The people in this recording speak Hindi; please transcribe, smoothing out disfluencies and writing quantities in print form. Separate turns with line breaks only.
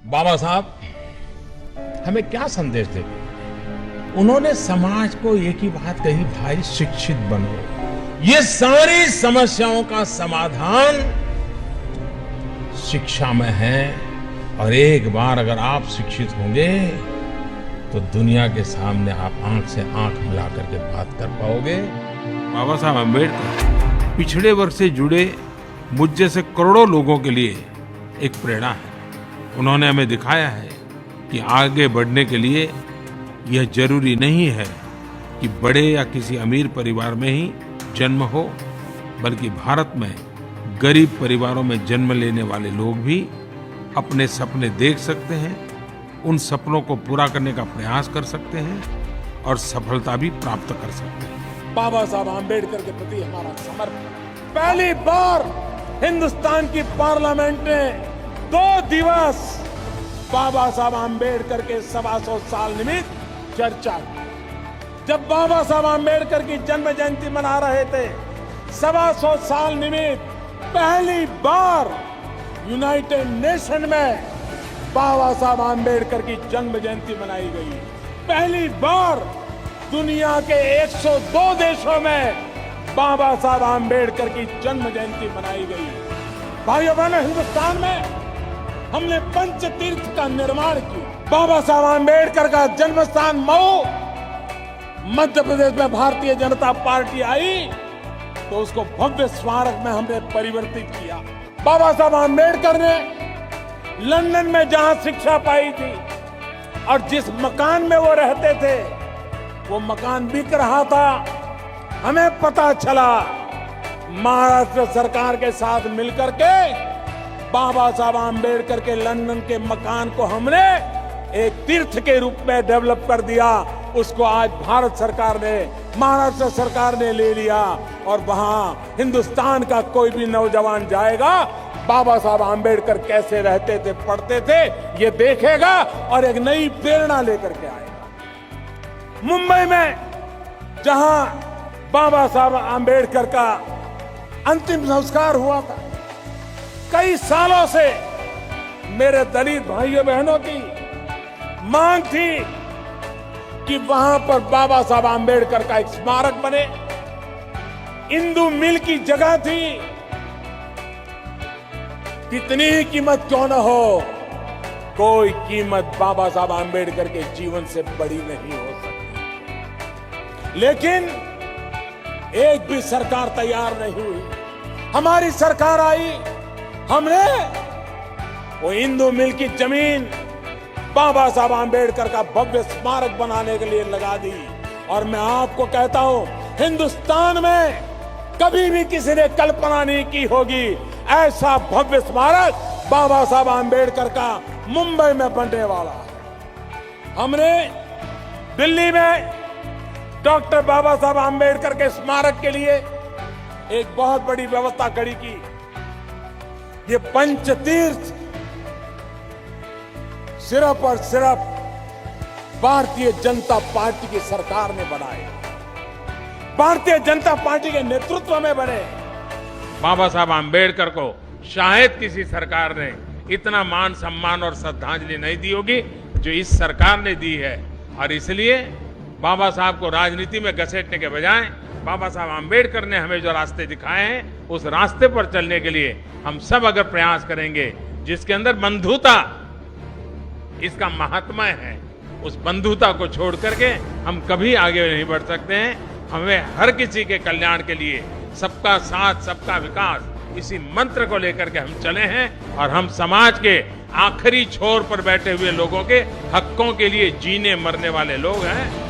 बाबा साहब हमें क्या संदेश देते? उन्होंने समाज को एक ही बात कही, भाई शिक्षित बनो। ये सारी समस्याओं का समाधान शिक्षा में है और एक बार अगर आप शिक्षित होंगे तो दुनिया के सामने आप आंख से आंख मिला करके बात कर पाओगे।
बाबा साहब अम्बेडकर पिछड़े वर्ग से जुड़े मुझ जैसे करोड़ों लोगों के लिए एक प्रेरणा है। उन्होंने हमें दिखाया है कि आगे बढ़ने के लिए यह जरूरी नहीं है कि बड़े या किसी अमीर परिवार में ही जन्म हो, बल्कि भारत में गरीब परिवारों में जन्म लेने वाले लोग भी अपने सपने देख सकते हैं, उन सपनों को पूरा करने का प्रयास कर सकते हैं और सफलता भी प्राप्त कर सकते हैं।
बाबा साहब आम्बेडकर के प्रति हमारा समर्पण। पहली बार हिंदुस्तान की पार्लियामेंट ने 2 दिवस बाबा साहब आम्बेडकर के 125 साल निमित्त चर्चा की। जब बाबा साहब आम्बेडकर की जन्म जयंती मना रहे थे, 125 साल निमित्त पहली बार यूनाइटेड नेशन में बाबा साहब आम्बेडकर की जन्म जयंती मनाई गई। पहली बार दुनिया के 102 देशों में बाबा साहब आम्बेडकर की जन्म जयंती मनाई गई। भाइयों बहनों, हिंदुस्तान में हमने पंच तीर्थ का निर्माण किया। बाबा साहब आम्बेडकर का जन्म स्थान मऊ, मध्य प्रदेश में भारतीय जनता पार्टी आई तो उसको भव्य स्मारक में हमने परिवर्तित किया। बाबा साहब आम्बेडकर ने लंदन में जहां शिक्षा पाई थी और जिस मकान में वो रहते थे, वो मकान बिक रहा था। हमें पता चला, महाराष्ट्र सरकार के साथ मिलकर के बाबा साहब आम्बेडकर के लंदन के मकान को हमने एक तीर्थ के रूप में डेवलप कर दिया। उसको आज भारत सरकार ने, महाराष्ट्र सरकार ने ले लिया और वहां हिंदुस्तान का कोई भी नौजवान जाएगा, बाबा साहब आम्बेडकर कैसे रहते थे, पढ़ते थे, ये देखेगा और एक नई प्रेरणा लेकर के आएगा। मुंबई में जहां बाबा साहब आम्बेडकर का अंतिम संस्कार हुआ था, कई सालों से मेरे दलित भाइयों बहनों की मांग थी कि वहां पर बाबा साहब आम्बेडकर का एक स्मारक बने। इंदू मिल की जगह थी। कितनी ही कीमत क्यों न हो, कोई कीमत बाबा साहब आम्बेडकर के जीवन से बड़ी नहीं हो सकती। लेकिन एक भी सरकार तैयार नहीं हुई। हमारी सरकार आई, हमने वो इंदू मिल की जमीन बाबा साहब आम्बेडकर का भव्य स्मारक बनाने के लिए लगा दी। और मैं आपको कहता हूं, हिंदुस्तान में कभी भी किसी ने कल्पना नहीं की होगी ऐसा भव्य स्मारक बाबा साहब आम्बेडकर का मुंबई में बनने वाला है। हमने दिल्ली में डॉक्टर बाबा साहब आम्बेडकर के स्मारक के लिए एक बहुत बड़ी व्यवस्था खड़ी की। ये पंचतीर्थ सिर्फ और सिर्फ भारतीय जनता पार्टी की सरकार ने बनाए, भारतीय जनता पार्टी के नेतृत्व में बने।
बाबा साहब आम्बेडकर को शायद किसी सरकार ने इतना मान सम्मान और श्रद्धांजलि नहीं दी होगी जो इस सरकार ने दी है। और इसलिए बाबा साहब को राजनीति में घसीटने के बजाय बाबा साहब आम्बेडकर ने हमें जो रास्ते दिखाए हैं, उस रास्ते पर चलने के लिए हम सब अगर प्रयास करेंगे, जिसके अंदर बंधुता इसका महात्मा है, उस बंधुता को छोड़ करके हम कभी आगे नहीं बढ़ सकते हैं। हमें हर किसी के कल्याण के लिए सबका साथ सबका विकास, इसी मंत्र को लेकर के हम चले हैं और हम समाज के आखिरी छोर पर बैठे हुए लोगों के हकों के लिए जीने मरने वाले लोग हैं।